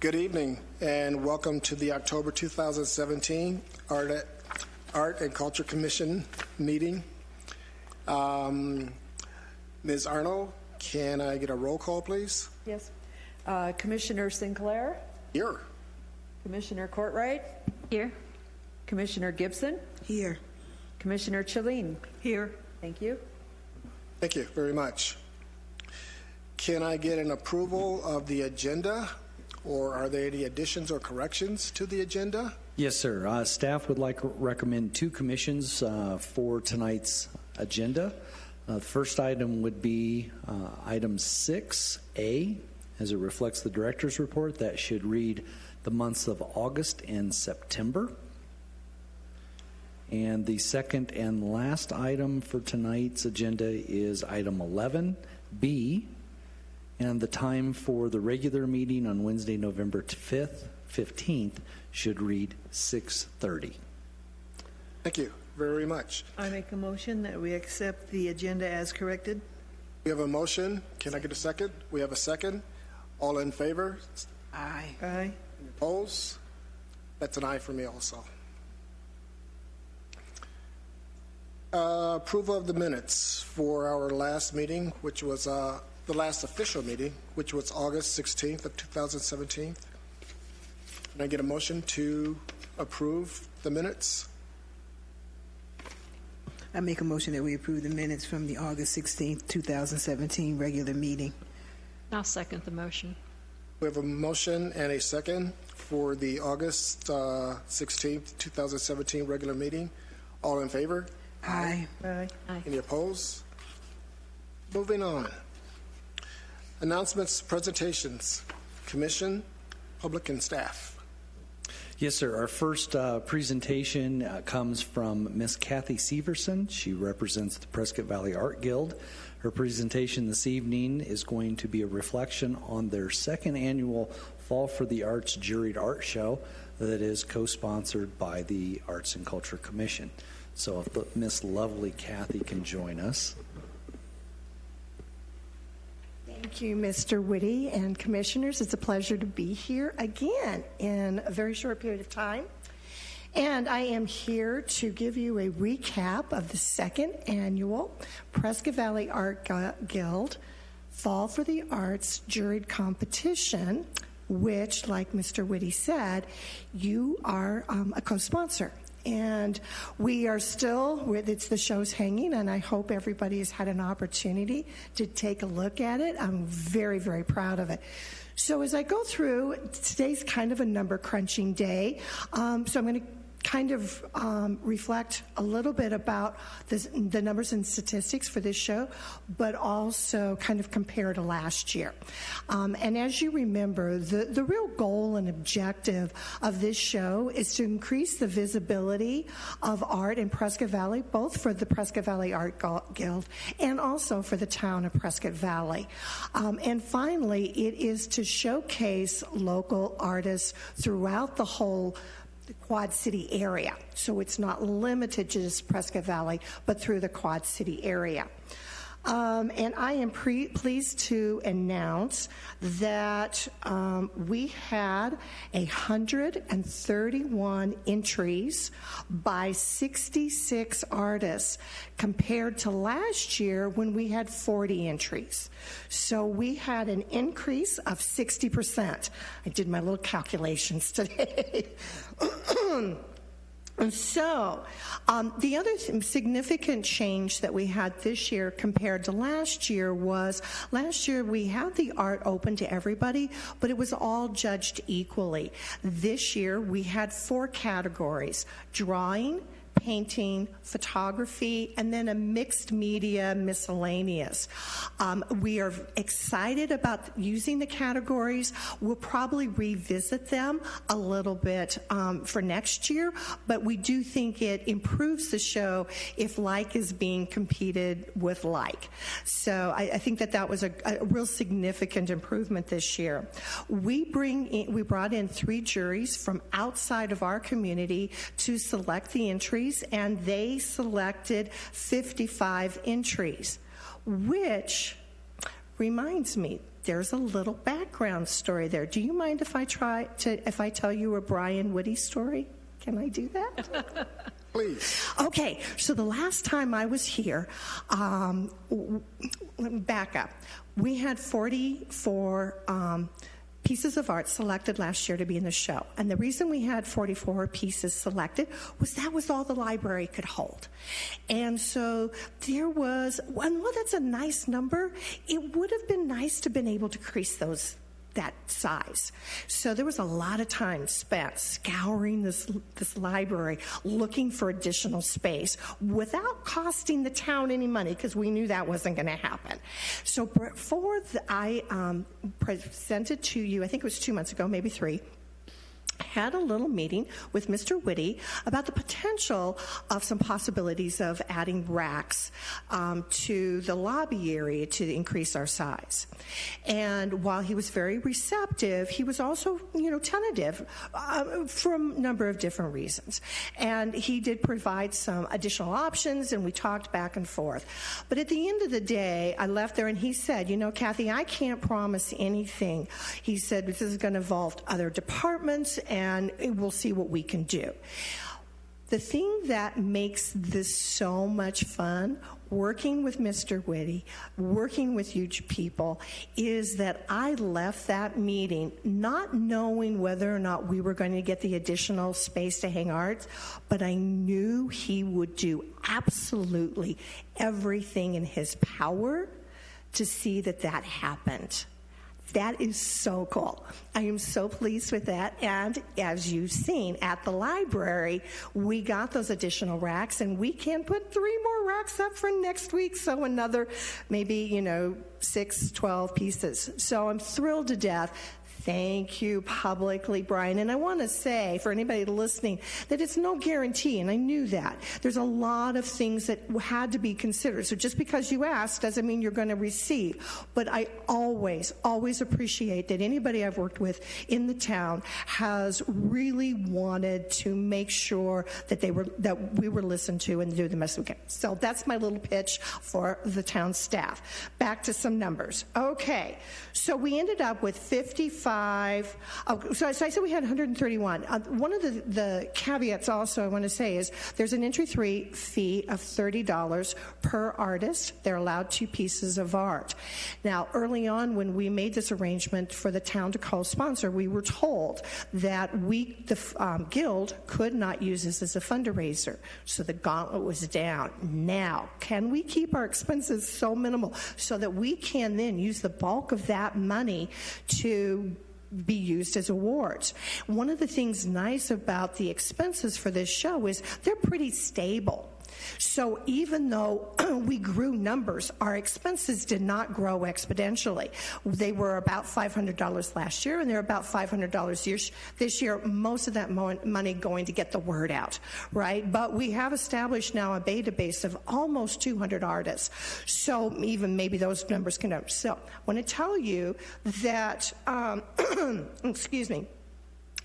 Good evening and welcome to the October 2017 Art and Culture Commission meeting. Ms. Arnold, can I get a roll call, please? Yes. Commissioner Sinclair? Here. Commissioner Courtright? Here. Commissioner Gibson? Here. Commissioner Chalene? Here. Thank you. Thank you very much. Can I get an approval of the agenda, or are there any additions or corrections to the agenda? Yes, sir. Staff would like to recommend two commissions for tonight's agenda. The first item would be item 6A, as it reflects the director's report. That should read the months of August and September. And the second and last item for tonight's agenda is item 11B, and the time for the regular meeting on Wednesday, November 15th should read 6:30. Thank you very much. I make a motion that we accept the agenda as corrected. We have a motion. Can I get a second? We have a second. All in favor? Aye. Aye. Opposed? That's an aye for me also. Approval of the minutes for our last meeting, which was the last official meeting, which was August 16th of 2017. Can I get a motion to approve the minutes? I make a motion that we approve the minutes from the August 16th, 2017 regular meeting. I'll second the motion. We have a motion and a second for the August 16th, 2017 regular meeting. All in favor? Aye. Aye. Any opposed? Moving on. Announcements, presentations, commission, public, and staff. Yes, sir. Our first presentation comes from Miss Kathy Severson. She represents the Prescott Valley Art Guild. Her presentation this evening is going to be a reflection on their second annual Fall for the Arts Juried Art Show that is co-sponsored by the Arts and Culture Commission. So if Miss Lovely Kathy can join us. Thank you, Mr. Whitty and commissioners. It's a pleasure to be here again in a very short period of time. And I am here to give you a recap of the second annual Prescott Valley Art Guild Fall for the Arts Juried Competition, which, like Mr. Whitty said, you are a co-sponsor. And we are still, the show's hanging, and I hope everybody has had an opportunity to take a look at it. I'm very, very proud of it. So as I go through, today's kind of a number crunching day. So I'm going to kind of reflect a little bit about the numbers and statistics for this show, but also kind of compare to last year. And as you remember, the real goal and objective of this show is to increase the visibility of art in Prescott Valley, both for the Prescott Valley Art Guild and also for the town of Prescott Valley. And finally, it is to showcase local artists throughout the whole Quad City area. So it's not limited to just Prescott Valley, but through the Quad City area. And I am pleased to announce that we had 131 entries by 66 artists compared to last year when we had 40 entries. So we had an increase of 60%. I did my little calculations today. And so, the other significant change that we had this year compared to last year was, last year we had the art open to everybody, but it was all judged equally. This year we had 4 categories: drawing, painting, photography, and then a mixed media miscellaneous. We are excited about using the categories. We'll probably revisit them a little bit for next year, but we do think it improves the show if like is being competed with like. So I think that was a real significant improvement this year. We brought in 3 juries from outside of our community to select the entries, and they selected 55 entries, which reminds me, there's a little background story there. Do you mind if I tell you a Brian Woody story? Can I do that? Please. Okay, so the last time I was here, let me back up. We had 44 pieces of art selected last year to be in the show. And the reason we had 44 pieces selected was that was all the library could hold. And so there was, well, that's a nice number. It would have been nice to have been able to increase that size. So there was a lot of time spent scouring this library, looking for additional space without costing the town any money, because we knew that wasn't going to happen. So before I presented to you, I think it was 2 months ago, maybe 3, had a little meeting with Mr. Whitty about the potential of some possibilities of adding racks to the lobby area to increase our size. And while he was very receptive, he was also, tentative for a number of different reasons. And he did provide some additional options, and we talked back and forth. But at the end of the day, I left there, and he said, Kathy, I can't promise anything. He said, this is going to involve other departments, and we'll see what we can do. The thing that makes this so much fun, working with Mr. Whitty, working with you people, is that I left that meeting not knowing whether or not we were going to get the additional space to hang art, but I knew he would do absolutely everything in his power to see that happened. That is so cool. I am so pleased with that. And as you've seen at the library, we got those additional racks, and we can put 3 more racks up for next week. So another maybe, 6, 12 pieces. So I'm thrilled to death. Thank you publicly, Brian. And I want to say, for anybody listening, that it's no guarantee, and I knew that. There's a lot of things that had to be considered. So just because you ask doesn't mean you're going to receive. But I always, always appreciate that anybody I've worked with in the town has really wanted to make sure that we were listened to and do the best we can. So that's my little pitch for the town staff. Back to some numbers. Okay, so we ended up with 55. So I said we had 131. One of the caveats also I want to say is there's an entry fee of $30 per artist. They're allowed 2 pieces of art. Now, early on when we made this arrangement for the town to co-sponsor, we were told that the guild could not use this as a fundraiser. So the gauntlet was down. Now, can we keep our expenses so minimal so that we can then use the bulk of that money to be used as awards? One of the things nice about the expenses for this show is they're pretty stable. So even though we grew numbers, our expenses did not grow exponentially. They were about $500 last year, and they're about $500 this year, most of that money going to get the word out, right? But we have established now a database of almost 200 artists. So even maybe those numbers can up. So I want to tell you that, excuse me,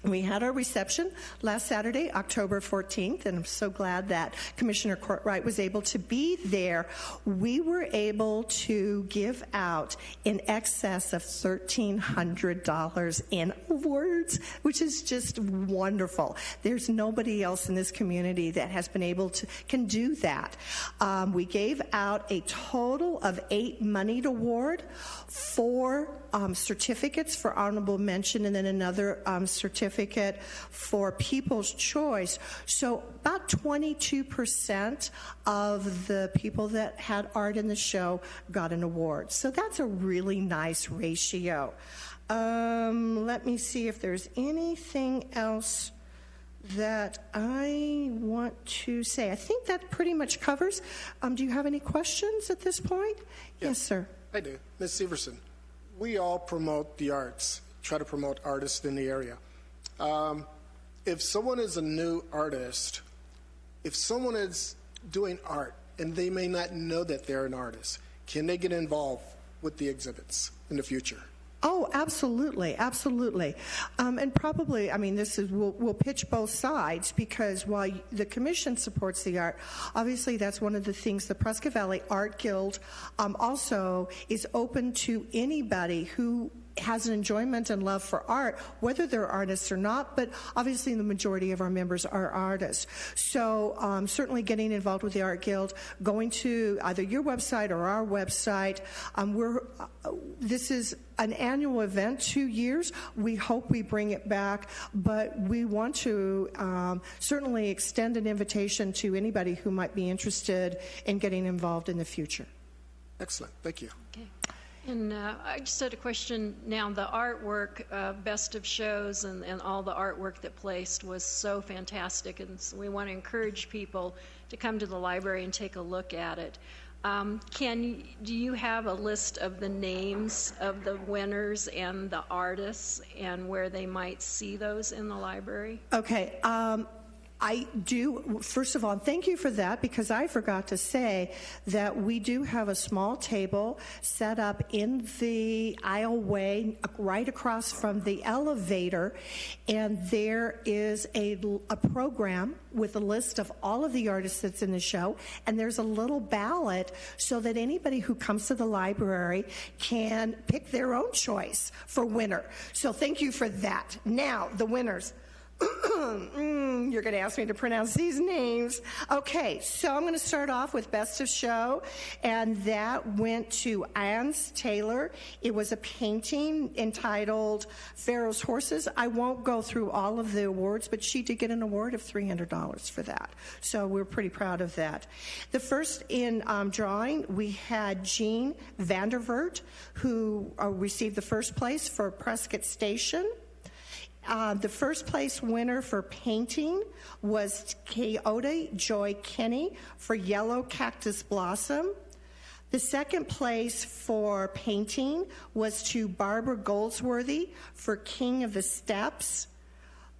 we had our reception last Saturday, October 14th, and I'm so glad that Commissioner Courtright was able to be there. We were able to give out in excess of $1,300 in awards, which is just wonderful. There's nobody else in this community that has been able to can do that. We gave out a total of 8 moneyed awards, 4 certificates for honorable mention, and then another certificate for People's Choice. So about 22% of the people that had art in the show got an award. So that's a really nice ratio. Let me see if there's anything else that I want to say. I think that pretty much covers. Do you have any questions at this point? Yes, sir. I do. Ms. Severson, we all promote the arts, try to promote artists in the area. If someone is a new artist, if someone is doing art and they may not know that they're an artist, can they get involved with the exhibits in the future? Oh, absolutely, absolutely. And probably, I mean, this is, we'll pitch both sides, because while the commission supports the art, obviously that's one of the things the Prescott Valley Art Guild also is open to anybody who has an enjoyment and love for art, whether they're artists or not, but obviously the majority of our members are artists. So certainly getting involved with the Art Guild, going to either your website or our website. This is an annual event, 2 years. We hope we bring it back, but we want to certainly extend an invitation to anybody who might be interested in getting involved in the future. Excellent. Thank you. Okay. And I just had a question now. The artwork, best of shows and all the artwork that placed was so fantastic, and so we want to encourage people to come to the library and take a look at it. Do you have a list of the names of the winners and the artists and where they might see those in the library? Okay. I do. First of all, thank you for that, because I forgot to say that we do have a small table set up in the aisleway right across from the elevator, and there is a program with a list of all of the artists that's in the show, and there's a little ballot so that anybody who comes to the library can pick their own choice for winner. So thank you for that. Now, the winners. You're going to ask me to pronounce these names. Okay, so I'm going to start off with Best of Show, and that went to Anse Taylor. It was a painting entitled Pharaoh's Horses. I won't go through all of the awards, but she did get an award of $300 for that. So we're pretty proud of that. The first in drawing, we had Jean Vandervert, who received the first place for Prescott Station. The first place winner for painting was Coyote Joy Kenny for Yellow Cactus Blossom. The second place for painting was to Barbara Goldsworthy for King of the Steps.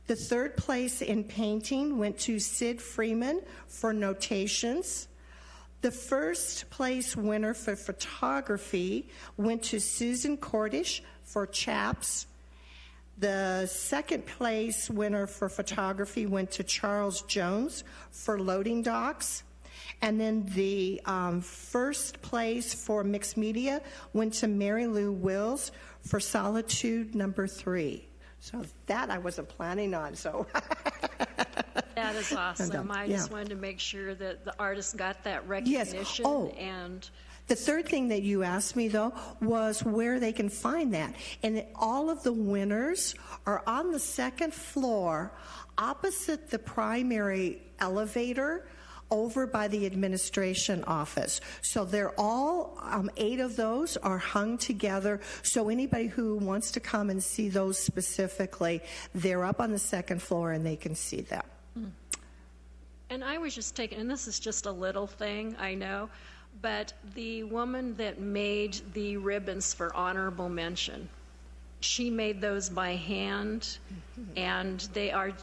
The third place in painting went to Sid Freeman for Notations. The first place winner for photography went to Susan Cordish for Chaps. The second place winner for photography went to Charles Jones for Loading Docks. And then the first place for mixed media went to Mary Lou Wills for Solitude number 3. So that I wasn't planning on, so. That is awesome. I just wanted to make sure that the artists got that recognition. Yes. Oh. And The third thing that you asked me, though, was where they can find that. And all of the winners are on the second floor opposite the primary elevator over by the administration office. So they're all, 8 of those are hung together. So anybody who wants to come and see those specifically, they're up on the second floor and they can see them. And I was just taking, and this is just a little thing, I know, but the woman that made the ribbons for honorable mention, she made those by hand, and they're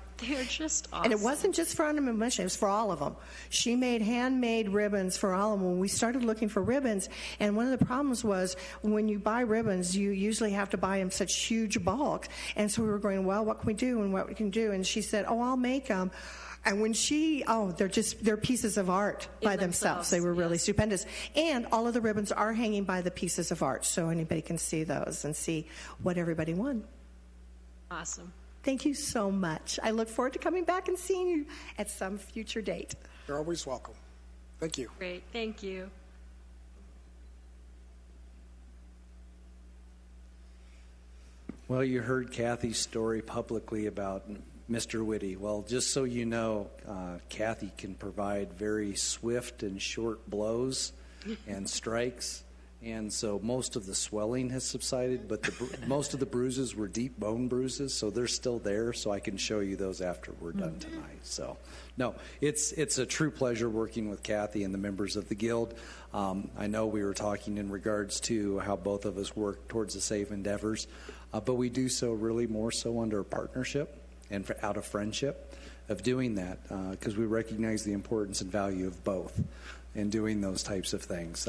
just awesome. And it wasn't just for honorable mention, it was for all of them. She made handmade ribbons for all of them. When we started looking for ribbons, and one of the problems was when you buy ribbons, you usually have to buy them such huge bulk. And so we were going, well, what can we do and what we can do? And she said, oh, I'll make them. And when they're pieces of art by themselves. They were really stupendous. And all of the ribbons are hanging by the pieces of art, so anybody can see those and see what everybody won. Awesome. Thank you so much. I look forward to coming back and seeing you at some future date. You're always welcome. Thank you. Great. Thank you. Well, you heard Kathy's story publicly about Mr. Whitty. Well, just so you know, Kathy can provide very swift and short blows and strikes. And so most of the swelling has subsided, but most of the bruises were deep bone bruises, so they're still there, so I can show you those after we're done tonight. So, no, it's a true pleasure working with Kathy and the members of the Guild. I know we were talking in regards to how both of us work towards the safe endeavors, but we do so really more so under a partnership and out of friendship of doing that, because we recognize the importance and value of both in doing those types of things.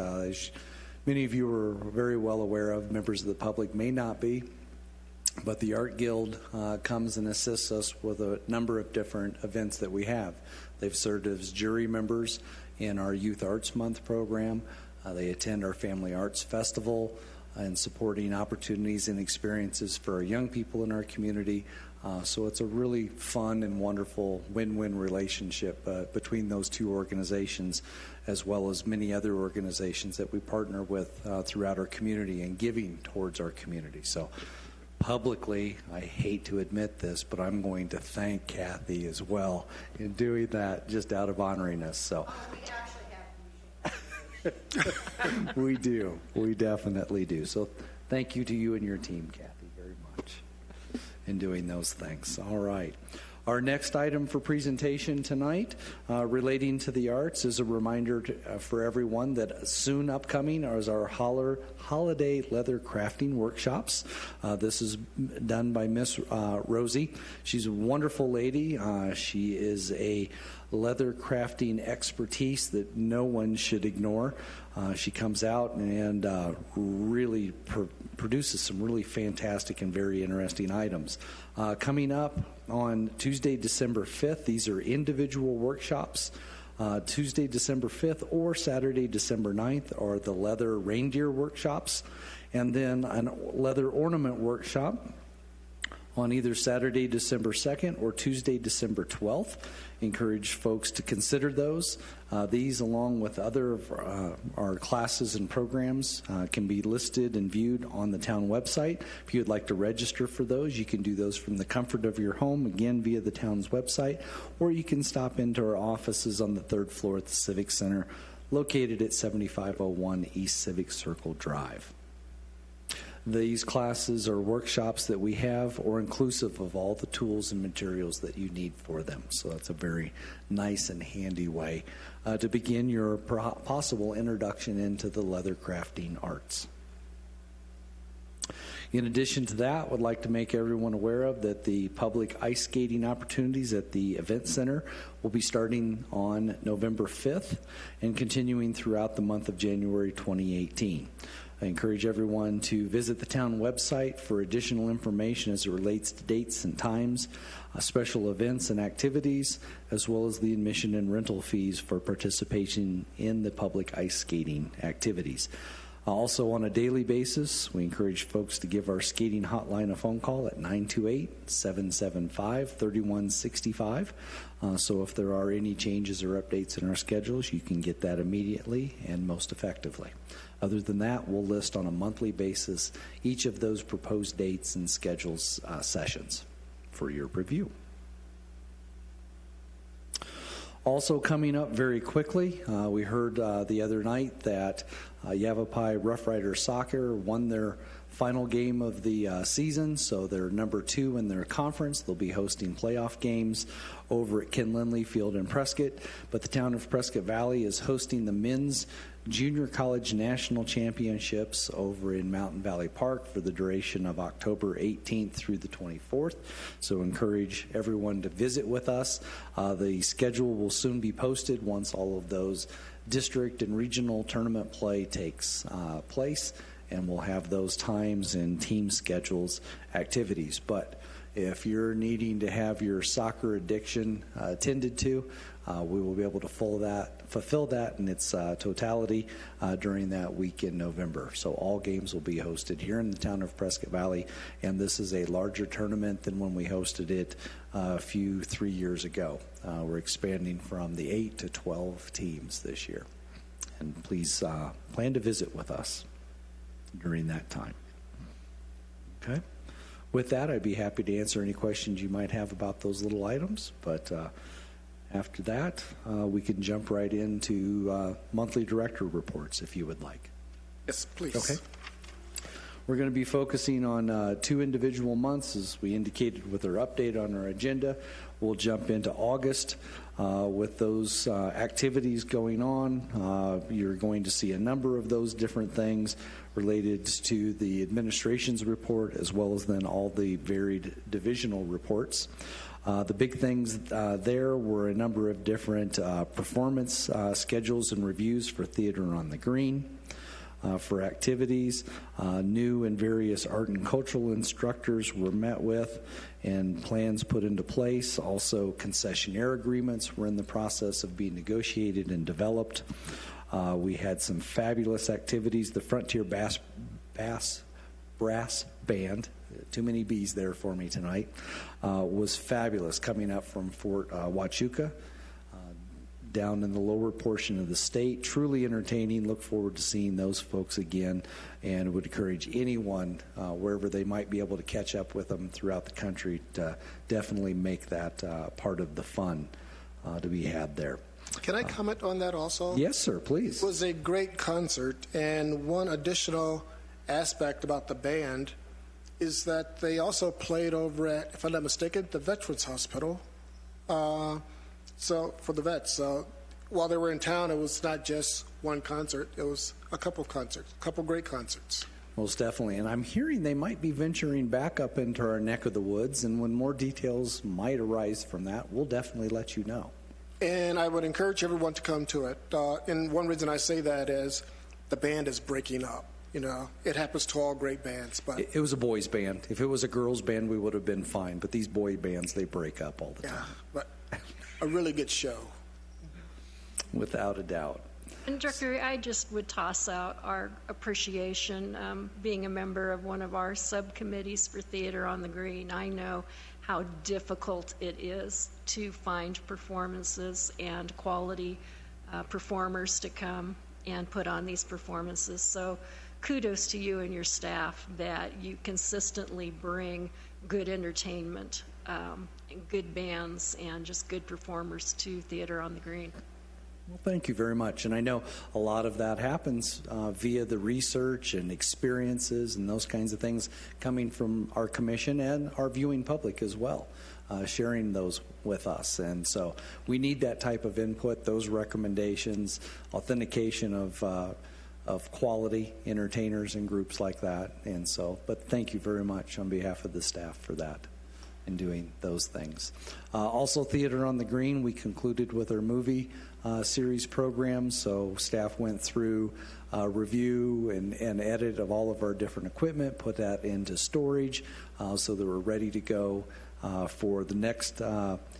many of you are very well aware of, members of the public may not be, but the Art Guild comes and assists us with a number of different events that we have. They've served as jury members in our Youth Arts Month program. They attend our Family Arts Festival and supporting opportunities and experiences for our young people in our community. So it's a really fun and wonderful win-win relationship between those two organizations, as well as many other organizations that we partner with throughout our community and giving towards our community. So publicly, I hate to admit this, but I'm going to thank Kathy as well in doing that, just out of honoring us. So we do. We definitely do. So thank you to you and your team, Kathy, very much in doing those things. All right. Our next item for presentation tonight relating to the arts is a reminder for everyone that soon upcoming is our holiday leather crafting workshops. This is done by Miss Rosie. She's a wonderful lady. She is a leather crafting expertise that no one should ignore. She comes out and really produces some really fantastic and very interesting items. Coming up on Tuesday, December 5th, these are individual workshops. Tuesday, December 5th or Saturday, December 9th are the leather reindeer workshops, and then a leather ornament workshop on either Saturday, December 2nd or Tuesday, December 12th. Encourage folks to consider those. These, along with other of our classes and programs, can be listed and viewed on the town website. If you would like to register for those, you can do those from the comfort of your home, again, via the town's website, or you can stop into our offices on the 3rd floor at the Civic Center, located at 7501 East Civic Circle Drive. These classes or workshops that we have are inclusive of all the tools and materials that you need for them. So that's a very nice and handy way to begin your possible introduction into the leather crafting arts. In addition to that, I would like to make everyone aware of that the public ice skating opportunities at the Event Center will be starting on November 5th and continuing throughout the month of January 2018. I encourage everyone to visit the town website for additional information as it relates to dates and times, special events and activities, as well as the admission and rental fees for participation in the public ice skating activities. Also, on a daily basis, we encourage folks to give our skating hotline a phone call at 928-775-3165. So if there are any changes or updates in our schedules, you can get that immediately and most effectively. Other than that, we'll list on a monthly basis each of those proposed dates and schedules sessions for your review. Also coming up very quickly, we heard the other night that Yavapai Rough Rider Soccer won their final game of the season, so they're number 2 in their conference. They'll be hosting playoff games over at Ken Lindley Field in Prescott, but the town of Prescott Valley is hosting the men's Junior College National Championships over in Mountain Valley Park for the duration of October 18th through the 24th. So encourage everyone to visit with us. The schedule will soon be posted once all of those district and regional tournament play takes place, and we'll have those times and team schedules activities. But if you're needing to have your soccer addiction attended to, we will be able to fulfill that in its totality during that week in November. So all games will be hosted here in the town of Prescott Valley, and this is a larger tournament than when we hosted it 3 years ago. We're expanding from the 8 to 12 teams this year. And please plan to visit with us during that time. Okay? With that, I'd be happy to answer any questions you might have about those little items, but after that, we can jump right into monthly director reports if you would like. Yes, please. Okay. We're going to be focusing on 2 individual months, as we indicated with our update on our agenda. We'll jump into August with those activities going on. You're going to see a number of those different things related to the administration's report, as well as then all the varied divisional reports. The big things there were a number of different performance schedules and reviews for Theater on the Green. for activities. New and various art and cultural instructors were met with and plans put into place. Also, concessionaire agreements were in the process of being negotiated and developed. We had some fabulous activities. The Frontier Brass Band, too many B's there for me tonight, was fabulous, coming up from Fort Huachuca, down in the lower portion of the state. Truly entertaining. Look forward to seeing those folks again, and would encourage anyone, wherever they might be able to catch up with them throughout the country, to definitely make that part of the fun to be had there. Can I comment on that also? Yes, sir, please. It was a great concert, and one additional aspect about the band is that they also played over at, if I'm not mistaken, the Veterans Hospital. So for the vets, so while they were in town, it was not just one concert; it was a couple concerts, a couple great concerts. Most definitely, and I'm hearing they might be venturing back up into our neck of the woods, and when more details might arise from that, we'll definitely let you know. And I would encourage everyone to come to it. And one reason I say that is the band is breaking up. You know, it happens to all great bands, but It was a boys' band. If it was a girls' band, we would have been fine. But these boy bands, they break up all the yeah, time, but a really good show. without a doubt. And Director, I just would toss out our appreciation, being a member of one of our subcommittees for Theater on the Green. I know how difficult it is to find performances and quality performers to come and put on these performances. So kudos to you and your staff that you consistently bring good entertainment, good bands, and just good performers to Theater on the Green. Well, thank you very much. And I know a lot of that happens via the research and experiences and those kinds of things coming from our commission and our viewing public as well, sharing those with us. And so we need that type of input, those recommendations, authentication of quality entertainers and groups like that. And so, but thank you very much on behalf of the staff for that and doing those things. Also, Theater on the Green, we concluded with our movie series program, so staff went through review and edit of all of our different equipment, put that into storage so that we're ready to go for the next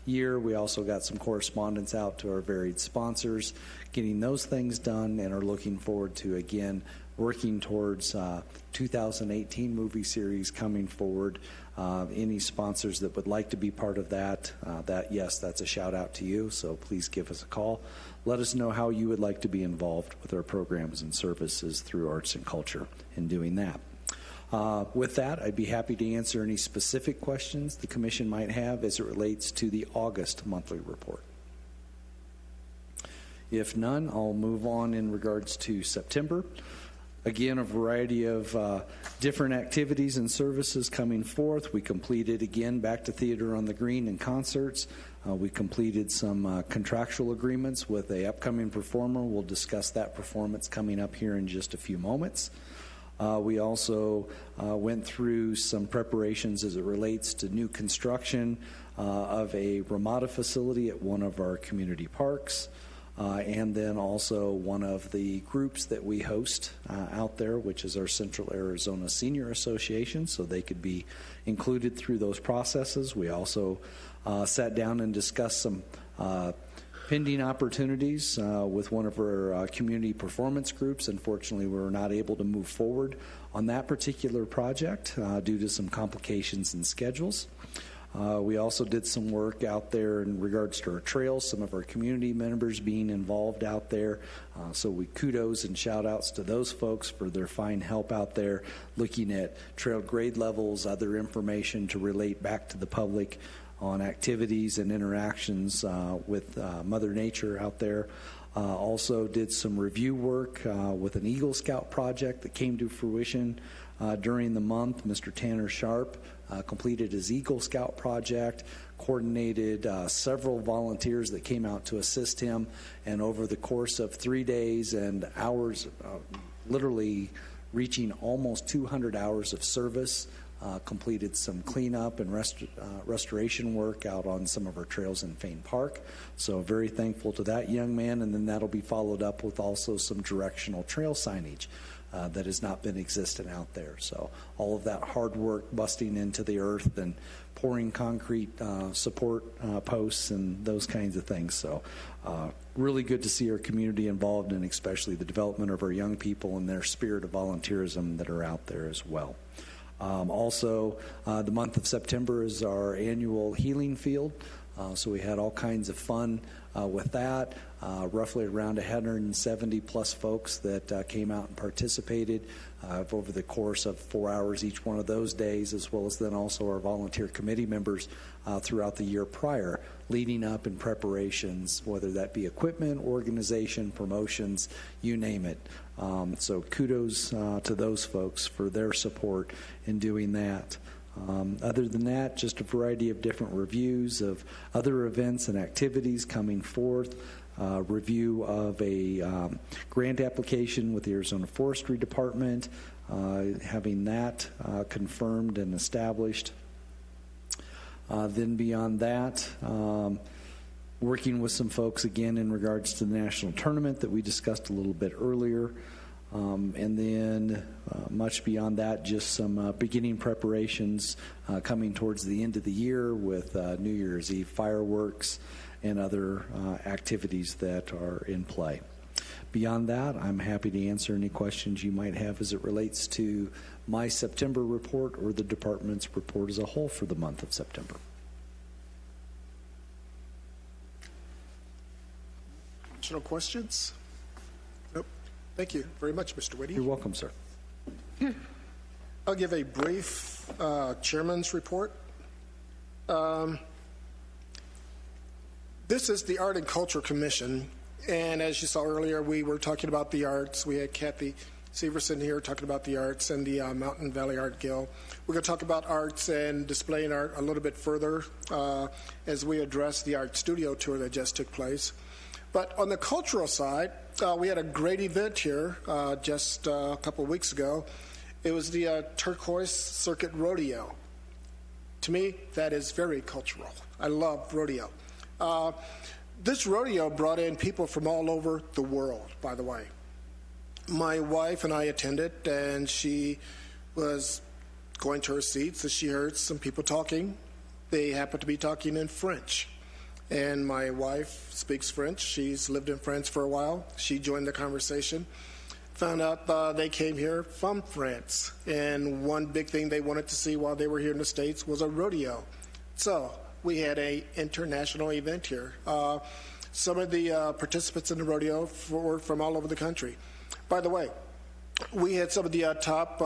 year. We also got some correspondence out to our varied sponsors, getting those things done, and are looking forward to, again, working towards 2018 movie series coming forward. Any sponsors that would like to be part of that, yes, that's a shout out to you, so please give us a call. Let us know how you would like to be involved with our programs and services through arts and culture in doing that. With that, I'd be happy to answer any specific questions the Commission might have as it relates to the August monthly report. If none, I'll move on in regards to September. Again, a variety of different activities and services coming forth. We completed, again, Back to Theater on the Green and concerts. We completed some contractual agreements with an upcoming performer. We'll discuss that performance coming up here in just a few moments. We also went through some preparations as it relates to new construction of a Ramada facility at one of our community parks. And then also one of the groups that we host out there, which is our Central Arizona Senior Association, so they could be included through those processes. We also sat down and discussed some pending opportunities with one of our community performance groups. Unfortunately, we were not able to move forward on that particular project due to some complications in schedules. We also did some work out there in regards to our trails, some of our community members being involved out there. So we kudos and shout outs to those folks for their fine help out there, looking at trail grade levels, other information to relate back to the public on activities and interactions with Mother Nature out there. Also did some review work with an Eagle Scout project that came to fruition during the month. Mr. Tanner Sharp completed his Eagle Scout project, coordinated several volunteers that came out to assist him, and over the course of 3 days and hours, literally reaching almost 200 hours of service, completed some cleanup and restoration work out on some of our trails in Fain Park. So very thankful to that young man, and then that'll be followed up with also some directional trail signage that has not been existent out there. So all of that hard work busting into the earth and pouring concrete support posts and those kinds of things. So really good to see our community involved, and especially the development of our young people and their spirit of volunteerism that are out there as well. Also, the month of September is our annual healing field. So we had all kinds of fun with that. Roughly around 170 plus folks that came out and participated over the course of 4 hours each one of those days, as well as then also our volunteer committee members throughout the year prior, leading up in preparations, whether that be equipment, organization, promotions, you name it. So kudos to those folks for their support in doing that. Other than that, just a variety of different reviews of other events and activities coming forth. Review of a grant application with the Arizona Forestry Department, having that confirmed and established. Then beyond that, working with some folks again in regards to the national tournament that we discussed a little bit earlier. And then much beyond that, just some beginning preparations coming towards the end of the year with New Year's Eve fireworks and other activities that are in play. Beyond that, I'm happy to answer any questions you might have as it relates to my September report or the department's report as a whole for the month of September. Additional questions? Nope. Thank you very much, Mr. Whitty. You're welcome, sir. I'll give a brief chairman's report. This is the Art and Culture Commission, and as you saw earlier, we were talking about the arts. We had Kathy Severson here talking about the arts and the Mountain Valley Art Guild. We're going to talk about arts and displaying art a little bit further as we address the art studio tour that just took place. But on the cultural side, we had a great event here just a couple of weeks ago. It was the Turquoise Circuit Rodeo. To me, that is very cultural. I love rodeo. This rodeo brought in people from all over the world, by the way. My wife and I attended, and she was going to her seats as she heard some people talking. They happened to be talking in French. And my wife speaks French. She's lived in France for a while. She joined the conversation. Found out they came here from France. And one big thing they wanted to see while they were here in the States was a rodeo. So we had an international event here. Some of the participants in the rodeo were from all over the country. By the way, we had some of the top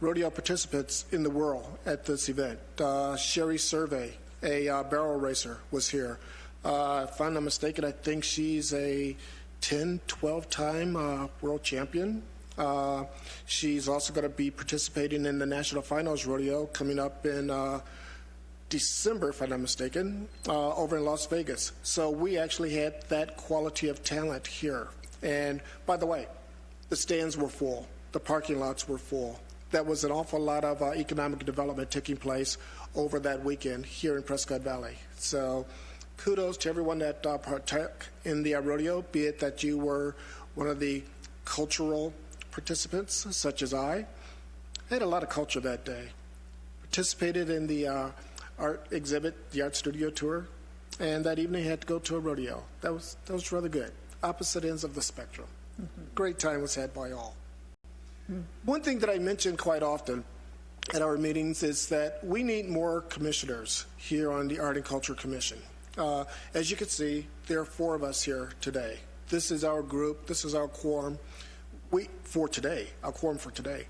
rodeo participants in the world at this event. Sherry Survey, a barrel racer, was here. If I'm not mistaken, I think she's a 10, 12-time world champion. She's also going to be participating in the National Finals Rodeo coming up in December, if I'm not mistaken, over in Las Vegas. So we actually had that quality of talent here. And by the way, the stands were full. The parking lots were full. That was an awful lot of economic development taking place over that weekend here in Prescott Valley. So kudos to everyone that partook in the rodeo, be it that you were one of the cultural participants, such as I. I had a lot of culture that day. Participated in the art exhibit, the art studio tour, and that evening had to go to a rodeo. That was rather good. Opposite ends of the spectrum. Mm-hmm. Great time was had by all. Mm-hmm. One thing that I mention quite often at our meetings is that we need more commissioners here on the Art and Culture Commission. As you can see, there are 4 of us here today. This is our group. This is our quorum for today, our quorum for today.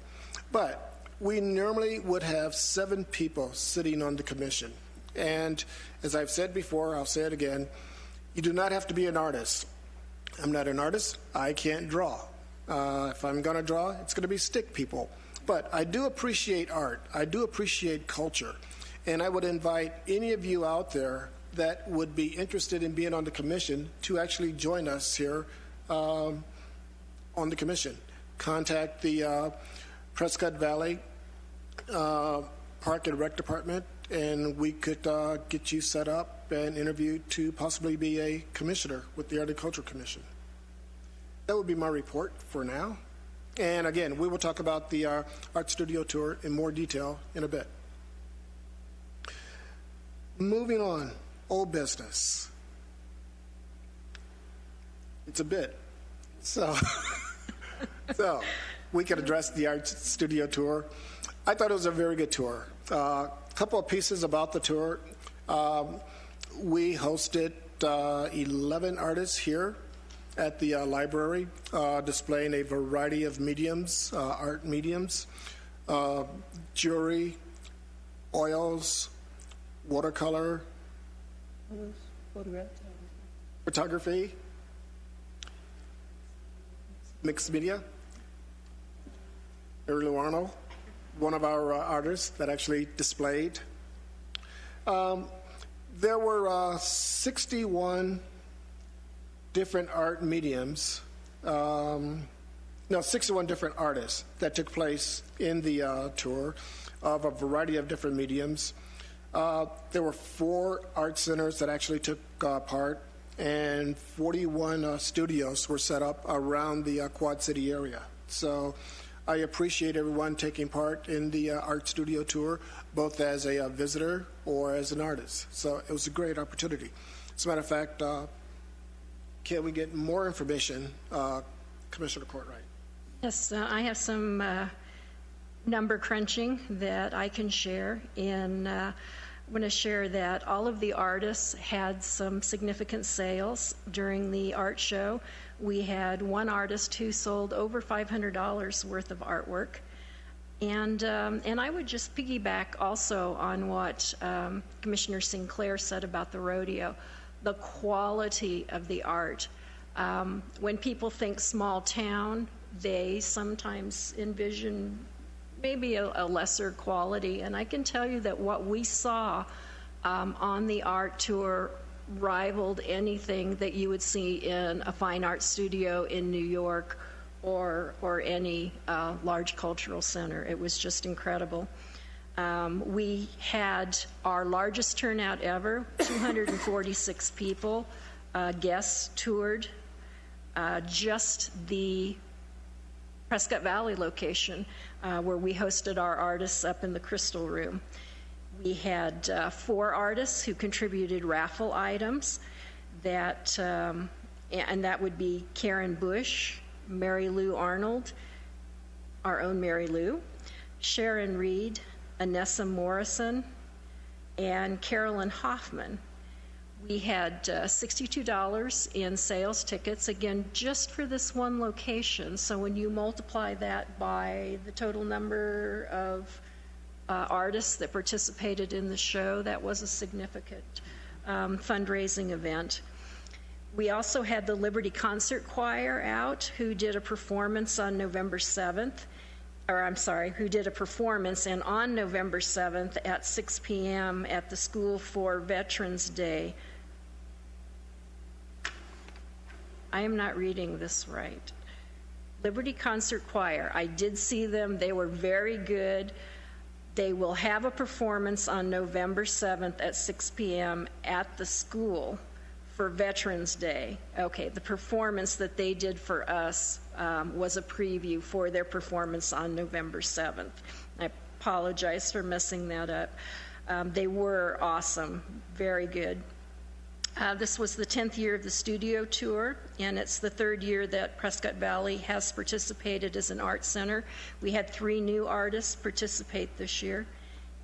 But we normally would have 7 people sitting on the commission. And as I've said before, I'll say it again, you do not have to be an artist. I'm not an artist. I can't draw. If I'm going to draw, it's going to be stick people. But I do appreciate art. I do appreciate culture. And I would invite any of you out there that would be interested in being on the commission to actually join us here on the commission. Contact the Prescott Valley Park and Rec Department, and we could get you set up and interviewed to possibly be a commissioner with the Art and Culture Commission. That would be my report for now. And again, we will talk about the art studio tour in more detail in a bit. Moving on, old business. It's a bit. So we could address the art studio tour. I thought it was a very good tour. A couple of pieces about the tour. We hosted 11 artists here at the library, displaying a variety of mediums, art mediums, jewelry, oils, watercolor, photography, mixed media. Mary Lou Arnold, one of our artists that actually displayed. There were 61 different art mediums, 61 different artists that took place in the tour of a variety of different mediums. There were 4 art centers that actually took part, and 41 studios were set up around the Quad City area. So I appreciate everyone taking part in the art studio tour, both as a visitor or as an artist. So it was a great opportunity. As a matter of fact, can we get more information, Commissioner Courtright? Yes, I have some number crunching that I can share. And I want to share that all of the artists had some significant sales during the art show. We had one artist who sold over $500 worth of artwork. And I would just piggyback also on what Commissioner Sinclair said about the rodeo, the quality of the art. When people think small town, they sometimes envision maybe a lesser quality. And I can tell you that what we saw on the art tour rivaled anything that you would see in a fine art studio in New York or any large cultural center. It was just incredible. We had our largest turnout ever, 246 people. Guests toured just the Prescott Valley location where we hosted our artists up in the Crystal Room. We had 4 artists who contributed raffle items and that would be Karen Bush, Mary Lou Arnold, our own Mary Lou, Sharon Reed, Anessa Morrison, and Carolyn Hoffman. We had $62 in sales tickets, again, just for this one location. So when you multiply that by the total number of artists that participated in the show, that was a significant fundraising event. We also had the Liberty Concert Choir out, who did a performance on November 7th, who did a performance, and on November 7th at 6 p.m. at the School for Veterans Day. I am not reading this right. Liberty Concert Choir. I did see them. They were very good. They will have a performance on November 7th at 6 p.m. at the school for Veterans Day. Okay, the performance that they did for us was a preview for their performance on November 7th. I apologize for messing that up. They were awesome, very good. This was the 10th year of the studio tour, and it's the 3rd year that Prescott Valley has participated as an art center. We had 3 new artists participate this year,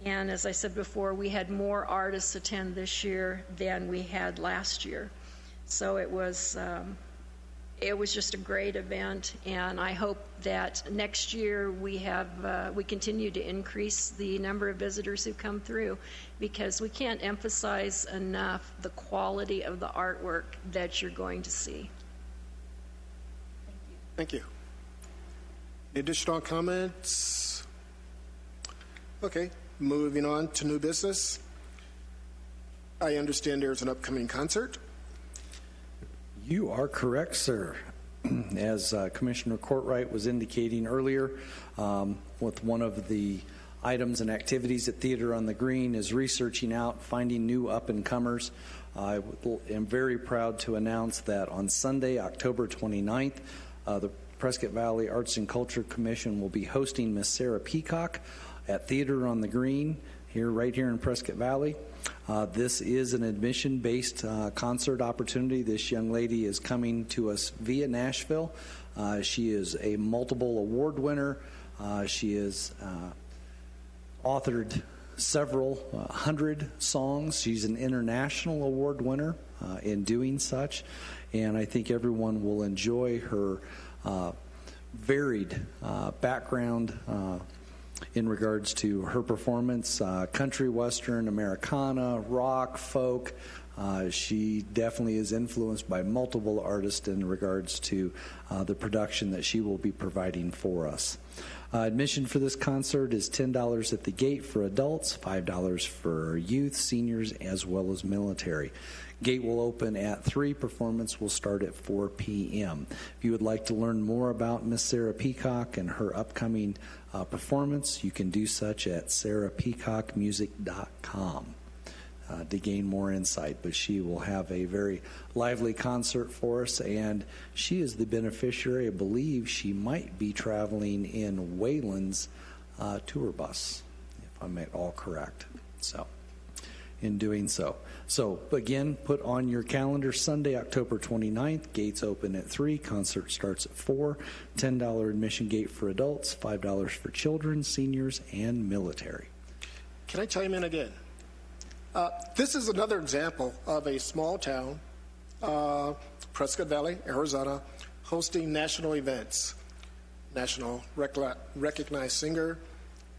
and as I said before, we had more artists attend this year than we had last year. So it was just a great event, and I hope that next year we continue to increase the number of visitors who come through, because we can't emphasize enough the quality of the artwork that you're going to see. Thank you. Any additional comments? Okay, moving on to new business. I understand there's an upcoming concert. You are correct, sir. As Commissioner Courtright was indicating earlier, with one of the items and activities at Theater on the Green is researching out, finding new up-and-comers. I am very proud to announce that on Sunday, October 29th, the Prescott Valley Arts and Culture Commission will be hosting Miss Sarah Peacock at Theater on the Green right here in Prescott Valley. This is an admission-based concert opportunity. This young lady is coming to us via Nashville. She is a multiple award winner. She has authored several hundred songs. She's an international award winner in doing such, and I think everyone will enjoy her varied background in regards to her performance, country, western, Americana, rock, folk. She definitely is influenced by multiple artists in regards to the production that she will be providing for us. Admission for this concert is $10 at the gate for adults, $5 for youth, seniors, as well as military. Gate will open at 3. Performance will start at 4 p.m. If you would like to learn more about Miss Sarah Peacock and her upcoming performance, you can do such at sarahpeacockmusic.com to gain more insight. But she will have a very lively concert for us, and she is the beneficiary. I believe she might be traveling in Wayland's tour bus, if I'm at all correct. So, in doing so. So, again, put on your calendar Sunday, October 29th. Gates open at 3. Concert starts at 4. $10 admission gate for adults, $5 for children, seniors, and military. Can I chime in again? This is another example of a small town, Prescott Valley, Arizona, hosting national events. National recognized singer,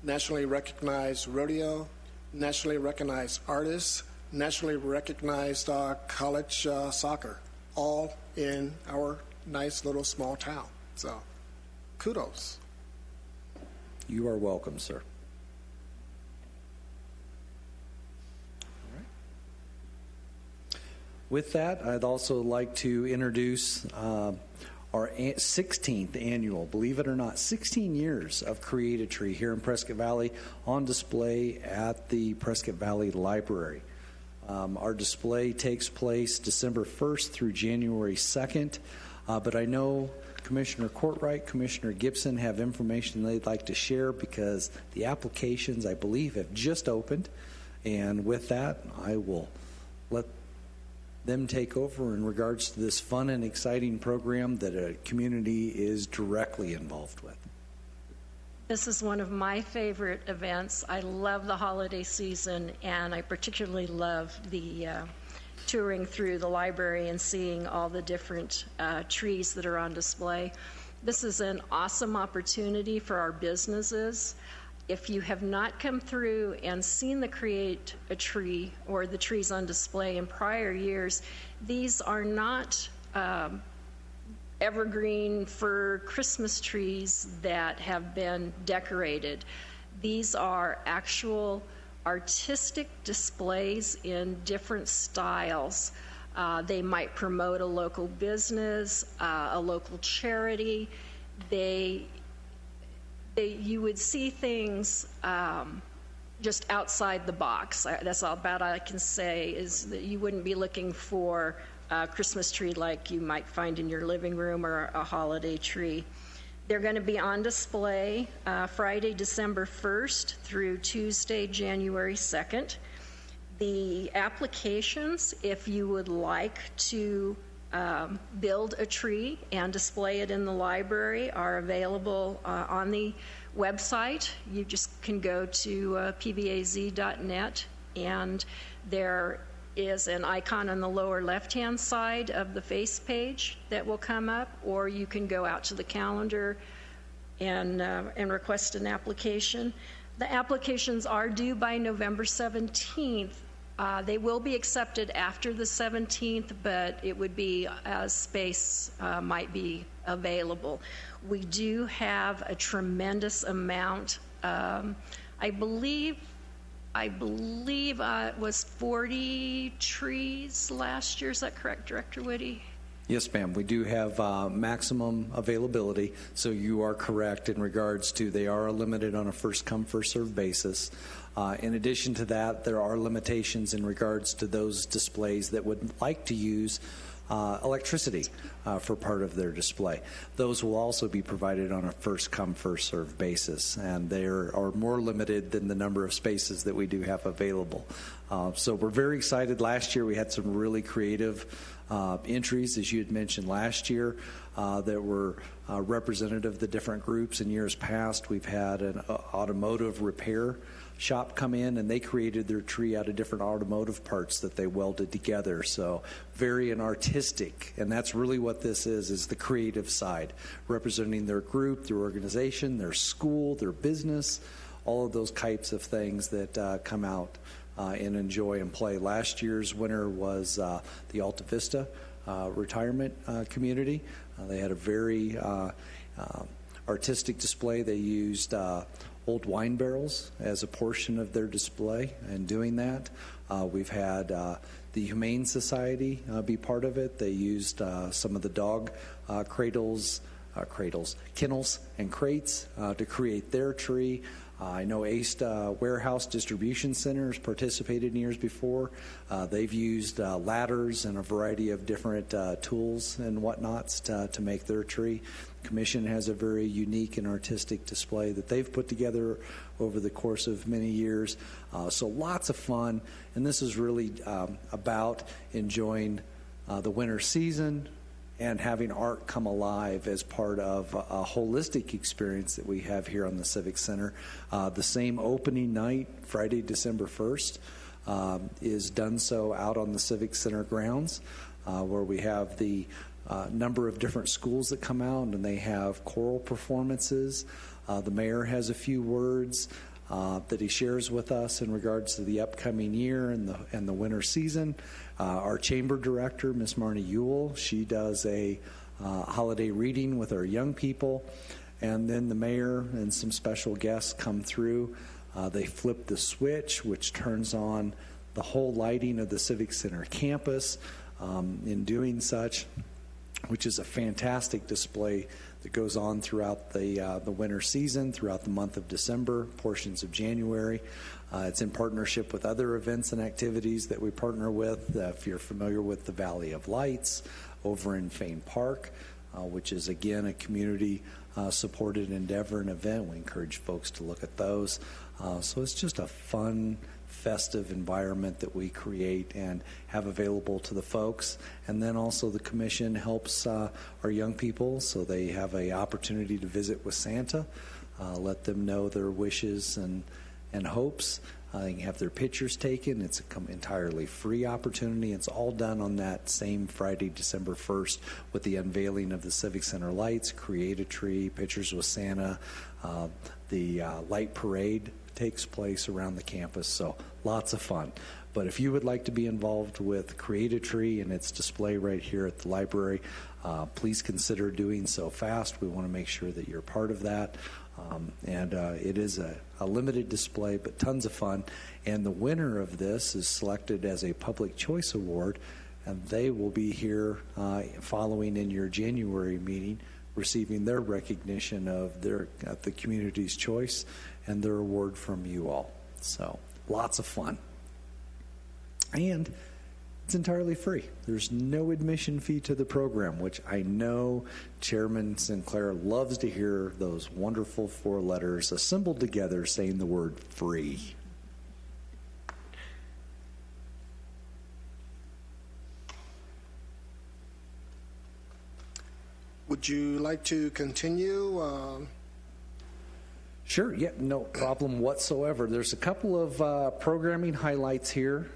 nationally recognized rodeo, nationally recognized artists, nationally recognized college soccer, all in our nice little small town. So, kudos. You are welcome, sir. With that, I'd also like to introduce our 16th annual, believe it or not, 16 years of Create a Tree here in Prescott Valley on display at the Prescott Valley Library. Our display takes place December 1st through January 2nd, but I know Commissioner Courtright, Commissioner Gibson have information they'd like to share because the applications, I believe, have just opened. And with that, I will let them take over in regards to this fun and exciting program that a community is directly involved with. This is one of my favorite events. I love the holiday season, and I particularly love the touring through the library and seeing all the different trees that are on display. This is an awesome opportunity for our businesses. If you have not come through and seen the Create a Tree or the trees on display in prior years, these are not evergreen fir Christmas trees that have been decorated. These are actual artistic displays in different styles. They might promote a local business, a local charity. You would see things just outside the box. That's all about I can say, is that you wouldn't be looking for a Christmas tree like you might find in your living room or a holiday tree. They're going to be on display Friday, December 1st through Tuesday, January 2nd. The applications, if you would like to build a tree and display it in the library, are available on the website. You just can go to pvaz.net, and there is an icon on the lower left-hand side of the face page that will come up, or you can go out to the calendar and request an application. The applications are due by November 17th. They will be accepted after the 17th, but it would be as space might be available. We do have a tremendous amount. I believe it was 40 trees last year. Is that correct, Director Woody? Yes, ma'am. We do have maximum availability, so you are correct in regards to they are limited on a first-come, first-served basis. In addition to that, there are limitations in regards to those displays that would like to use electricity for part of their display. Those will also be provided on a first-come, first-served basis, and they are more limited than the number of spaces that we do have available. So we're very excited. Last year we had some really creative entries, as you had mentioned last year, that were representative of the different groups. In years past, we've had an automotive repair shop come in, and they created their tree out of different automotive parts that they welded together. So very artistic, and that's really what this is the creative side, representing their group, their organization, their school, their business, all of those types of things that come out and enjoy and play. Last year's winner was the Alta Vista retirement community. They had a very artistic display. They used old wine barrels as a portion of their display, and doing that. We've had the Humane Society be part of it. They used some of the dog kennels and crates to create their tree. I know Ace Warehouse Distribution Center has participated in years before. They've used ladders and a variety of different tools and whatnots to make their tree. The Commission has a very unique and artistic display that they've put together over the course of many years. So lots of fun, and this is really about enjoying the winter season and having art come alive as part of a holistic experience that we have here on the Civic Center. The same opening night, Friday, December 1st, is done so out on the Civic Center grounds, where we have the number of different schools that come out, and they have choral performances. The mayor has a few words that he shares with us in regards to the upcoming year and the winter season. Our chamber director, Miss Marnie Ewell, she does a holiday reading with our young people, and then the mayor and some special guests come through. They flip the switch, which turns on the whole lighting of the Civic Center campus. In doing such, which is a fantastic display that goes on throughout the winter season, throughout the month of December, portions of January. It's in partnership with other events and activities that we partner with. If you're familiar with the Valley of Lights over in Fane Park, which is, again, a community-supported endeavor and event. We encourage folks to look at those. So it's just a fun, festive environment that we create and have available to the folks. And then also the Commission helps our young people, so they have an opportunity to visit with Santa, let them know their wishes and hopes. They can have their pictures taken. It's an entirely free opportunity. It's all done on that same Friday, December 1st, with the unveiling of the Civic Center lights, Create a Tree, Pictures with Santa. The light parade takes place around the campus, so lots of fun. But if you would like to be involved with Create a Tree and its display right here at the library, please consider doing so fast. We want to make sure that you're part of that. It is a limited display, but tons of fun. And the winner of this is selected as a Public Choice Award, and they will be here following in your January meeting, receiving their recognition of the community's choice and their award from you all. So lots of fun. And it's entirely free. There's no admission fee to the program, which I know Chairman Sinclair loves to hear those wonderful four letters assembled together saying the word free. Would you like to continue? Sure, yeah, no problem whatsoever. There's a couple of programming highlights here.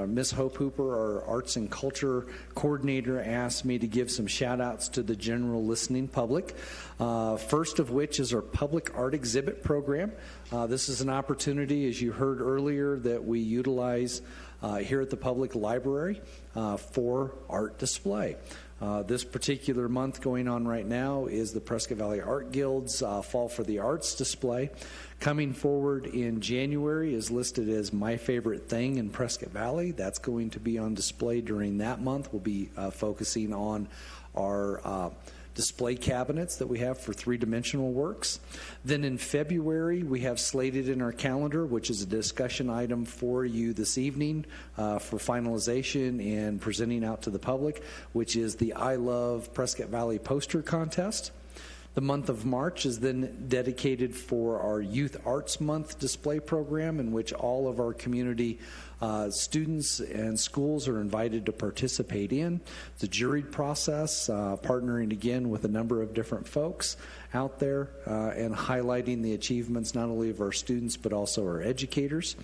Ms. Hope Hooper, our Arts and Culture Coordinator, asked me to give some shout-outs to the general listening public. First of which is our Public Art Exhibit program. This is an opportunity, as you heard earlier, that we utilize here at the Public Library for art display. This particular month going on right now is the Prescott Valley Art Guild's Fall for the Arts display. Coming forward in January is listed as My Favorite Thing in Prescott Valley. That's going to be on display during that month. We'll be focusing on our display cabinets that we have for three-dimensional works. Then in February, we have slated in our calendar, which is a discussion item for you this evening for finalization and presenting out to the public, which is the I Love Prescott Valley poster contest. The month of March is then dedicated for our Youth Arts Month display program, in which all of our community students and schools are invited to participate in. It's a juried process, partnering again with a number of different folks out there and highlighting the achievements not only of our students but also our educators.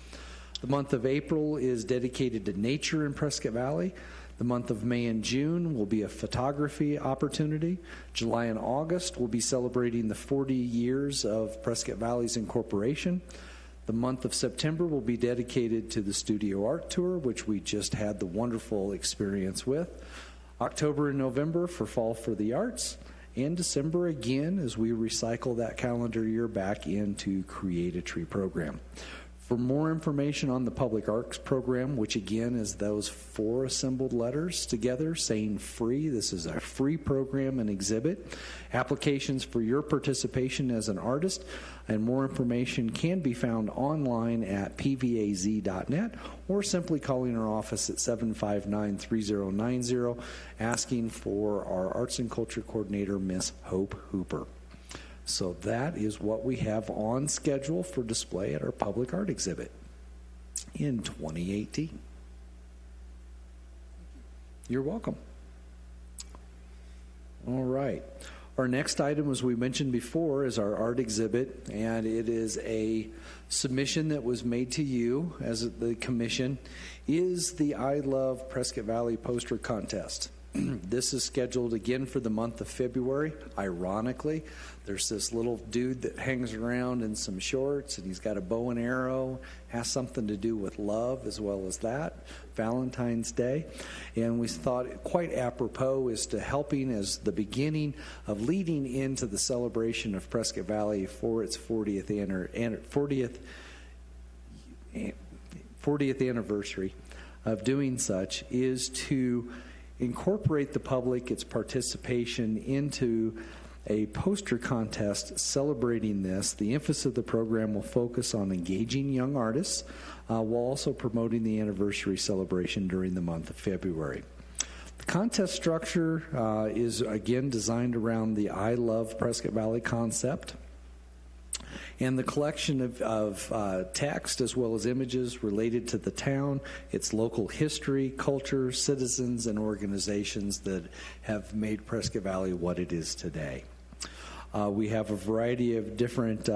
The month of April is dedicated to nature in Prescott Valley. The month of May and June will be a photography opportunity. July and August will be celebrating the 40 years of Prescott Valley's incorporation. The month of September will be dedicated to the Studio Art Tour, which we just had the wonderful experience with. October and November for Fall for the Arts. And December again as we recycle that calendar year back into Create a Tree program. For more information on the Public Arts program, which again is those 4 assembled letters together saying free, this is a free program and exhibit. Applications for your participation as an artist and more information can be found online at pvaz.net or simply calling our office at 759-3090 asking for our Arts and Culture Coordinator, Miss Hope Hooper. So that is what we have on schedule for display at our public art exhibit in 2018. You're welcome. All right. Our next item, as we mentioned before, is our art exhibit, and it is a submission that was made to you as the commission, is the I Love Prescott Valley poster contest. This is scheduled again for the month of February. Ironically, there's this little dude that hangs around in some shorts, and he's got a bow and arrow, has something to do with love as well as that, Valentine's Day. And we thought quite apropos as to helping as the beginning of leading into the celebration of Prescott Valley for its 40th anniversary of doing such is to incorporate the public, its participation into a poster contest celebrating this. The emphasis of the program will focus on engaging young artists while also promoting the anniversary celebration during the month of February. The contest structure is again designed around the I Love Prescott Valley concept. And the collection of text as well as images related to the town, its local history, culture, citizens, and organizations that have made Prescott Valley what it is today. We have a variety of different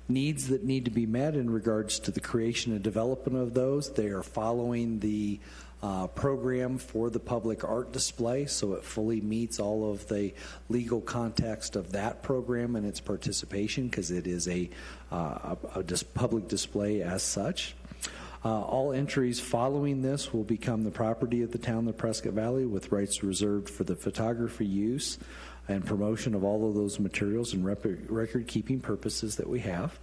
needs that need to be met in regards to the creation and development of those. They are following the program for the public art display, so it fully meets all of the legal context of that program and its participation because it is a public display as such. All entries following this will become the property of the town of Prescott Valley with rights reserved for the photography use and promotion of all of those materials and record-keeping purposes that we have.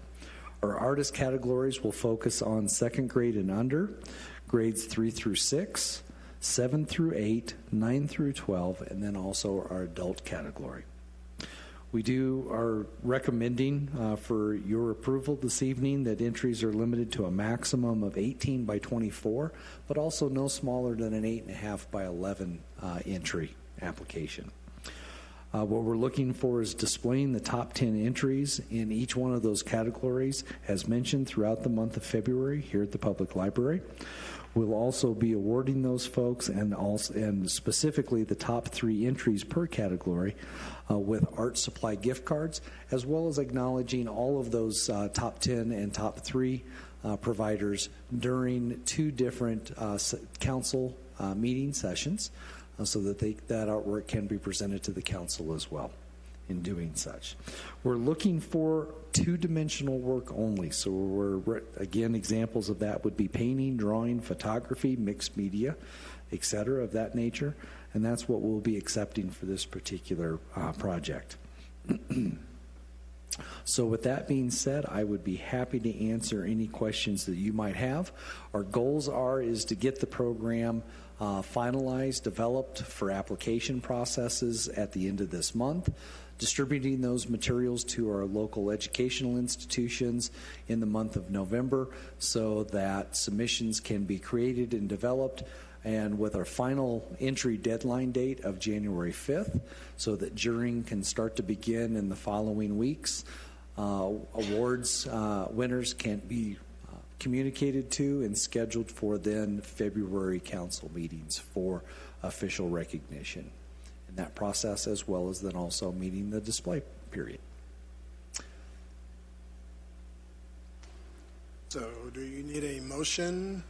Our artist categories will focus on second grade and under, grades 3 through 6, 7 through 8, 9 through 12, and then also our adult category. We are recommending for your approval this evening that entries are limited to a maximum of 18 by 24, but also no smaller than an 8.5 by 11 entry application. What we're looking for is displaying the top 10 entries in each one of those categories, as mentioned, throughout the month of February here at the Public Library. We'll also be awarding those folks and specifically the top 3 entries per category with art supply gift cards, as well as acknowledging all of those top 10 and top 3 providers during 2 different council meeting sessions. So that that artwork can be presented to the council as well in doing such. We're looking for 2-dimensional work only. So again, examples of that would be painting, drawing, photography, mixed media, etc. of that nature. And that's what we'll be accepting for this particular project. So with that being said, I would be happy to answer any questions that you might have. Our goals is to get the program finalized, developed for application processes at the end of this month, distributing those materials to our local educational institutions in the month of November so that submissions can be created and developed, and with our final entry deadline date of January 5th so that jurying can start to begin in the following weeks. Awards winners can be communicated to and scheduled for then February council meetings for official recognition in that process, as well as then also meeting the display period. So do you need a motion?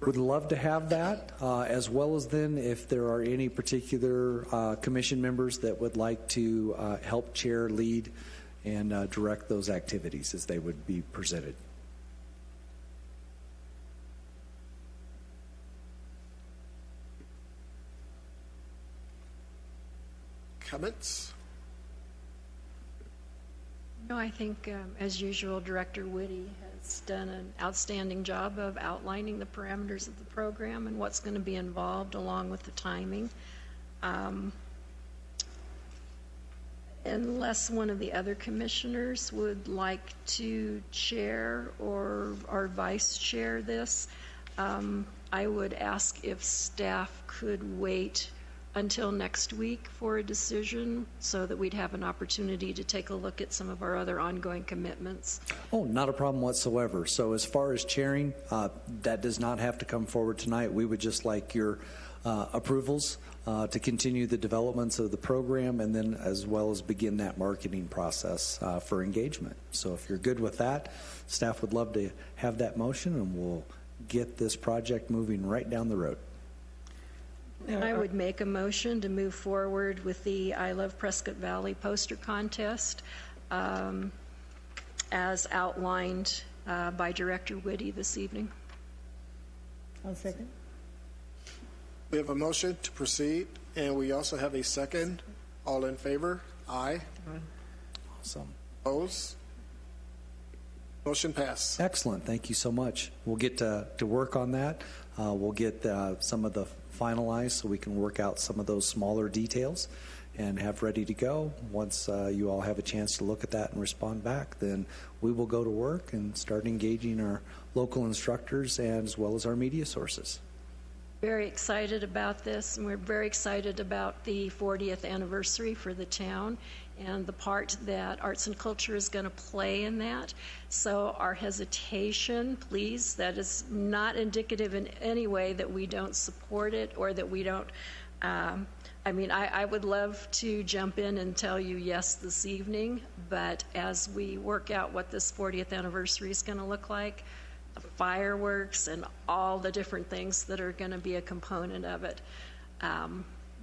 Would love to have that, as well as then if there are any particular commission members that would like to help chair, lead, and direct those activities as they would be presented. Comments? No, I think, as usual, Director Whitty has done an outstanding job of outlining the parameters of the program and what's going to be involved, along with the timing. Unless one of the other commissioners would like to chair or vice chair this, I would ask if staff could wait until next week for a decision so that we'd have an opportunity to take a look at some of our other ongoing commitments. Oh, not a problem whatsoever. So as far as chairing, that does not have to come forward tonight. We would just like your approvals to continue the developments of the program and then as well as begin that marketing process for engagement. So if you're good with that, staff would love to have that motion and we'll get this project moving right down the road. And I would make a motion to move forward with the I Love Prescott Valley poster contest as outlined by Director Whitty this evening. I'll second. We have a motion to proceed, and we also have a second. All in favor? Aye. Awesome. Opposed? Motion passed. Excellent. Thank you so much. We'll get to work on that. We'll get some of the finalized so we can work out some of those smaller details and have ready to go. Once you all have a chance to look at that and respond back, then we will go to work and start engaging our local instructors as well as our media sources. Very excited about this, and we're very excited about the 40th anniversary for the town and the part that arts and culture is going to play in that. So our hesitation, please, that is not indicative in any way that we don't support it or that we don't, I would love to jump in and tell you yes this evening, but as we work out what this 40th anniversary is going to look like, the fireworks and all the different things that are going to be a component of it,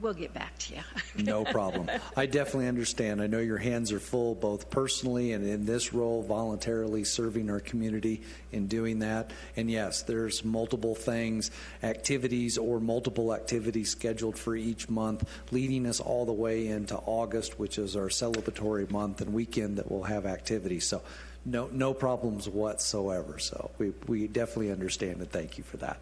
we'll get back to you. No problem. I definitely understand. I know your hands are full, both personally and in this role, voluntarily serving our community in doing that. And yes, there's multiple things, activities or multiple activities scheduled for each month, leading us all the way into August, which is our celebratory month and weekend that we'll have activities. So no problems whatsoever. So we definitely understand and thank you for that.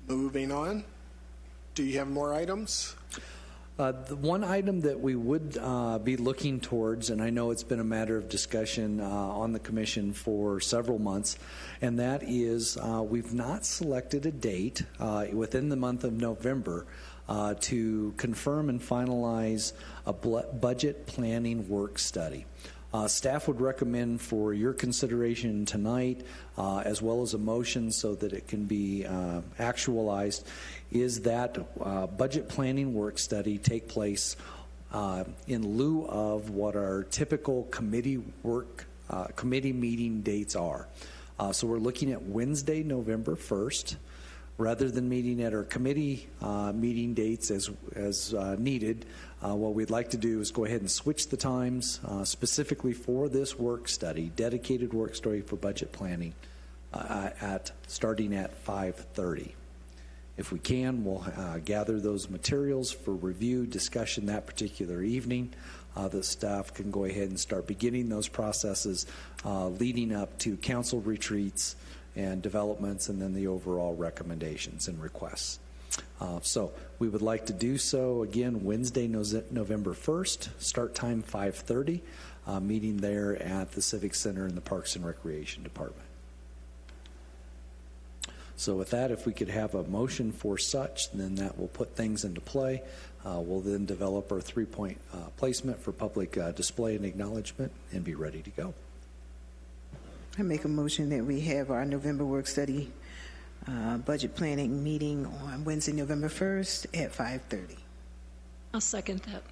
Moving on. Do you have more items? The one item that we would be looking towards, and I know it's been a matter of discussion on the commission for several months, and that is we've not selected a date within the month of November to confirm and finalize a budget planning work study. Staff would recommend for your consideration tonight, as well as a motion so that it can be actualized, is that budget planning work study take place in lieu of what our typical committee meeting dates are. So we're looking at Wednesday, November 1st. Rather than meeting at our committee meeting dates as needed, what we'd like to do is go ahead and switch the times specifically for this work study, dedicated work study for budget planning, starting at 5:30. If we can, we'll gather those materials for review, discussion that particular evening. The staff can go ahead and start beginning those processes leading up to council retreats and developments, and then the overall recommendations and requests. So we would like to do so again Wednesday, November 1st, start time 5:30, meeting there at the Civic Center in the Parks and Recreation Department. So with that, if we could have a motion for such, then that will put things into play. We'll then develop our 3-point placement for public display and acknowledgement and be ready to go. I make a motion that we have our November work study budget planning meeting on Wednesday, November 1st at 5:30. I'll second that.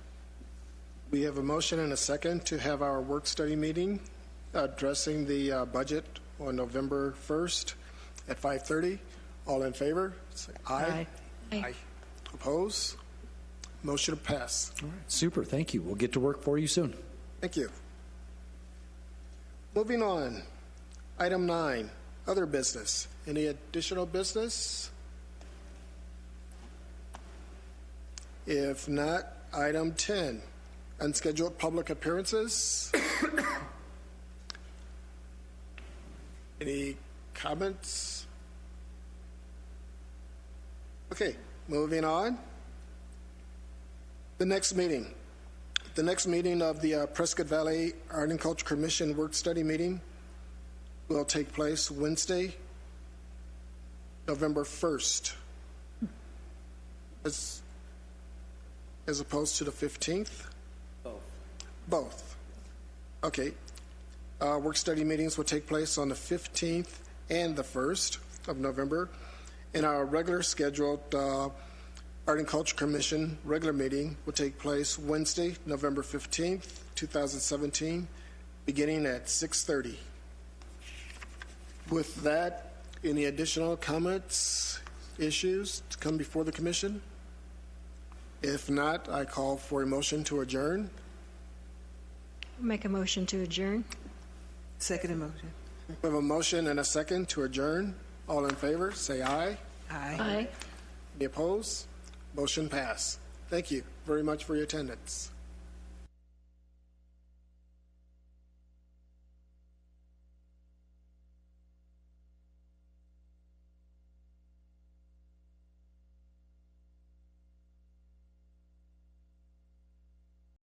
We have a motion and a second to have our work study meeting addressing the budget on November 1st at 5:30. All in favor? Say aye. Aye. Oppose? Motion to pass. All right, super. Thank you. We'll get to work for you soon. Thank you. Moving on. Item 9, other business. Any additional business? If not, item 10, unscheduled public appearances. Any comments? Okay, moving on. The next meeting of the Prescott Valley Art and Culture Commission Work Study Meeting will take place Wednesday, November 1st, as opposed to the 15th? Both. Okay. Work study meetings will take place on the 15th and the 1st of November, and our regular scheduled Art and Culture Commission regular meeting will take place Wednesday, November 15th, 2017, beginning at 6:30. With that, any additional comments, issues to come before the commission? If not, I call for a motion to adjourn. Make a motion to adjourn. Second motion. We have a motion and a second to adjourn. All in favor, say aye. Aye. Aye. Any opposed? Motion pass. Thank you very much for your attendance.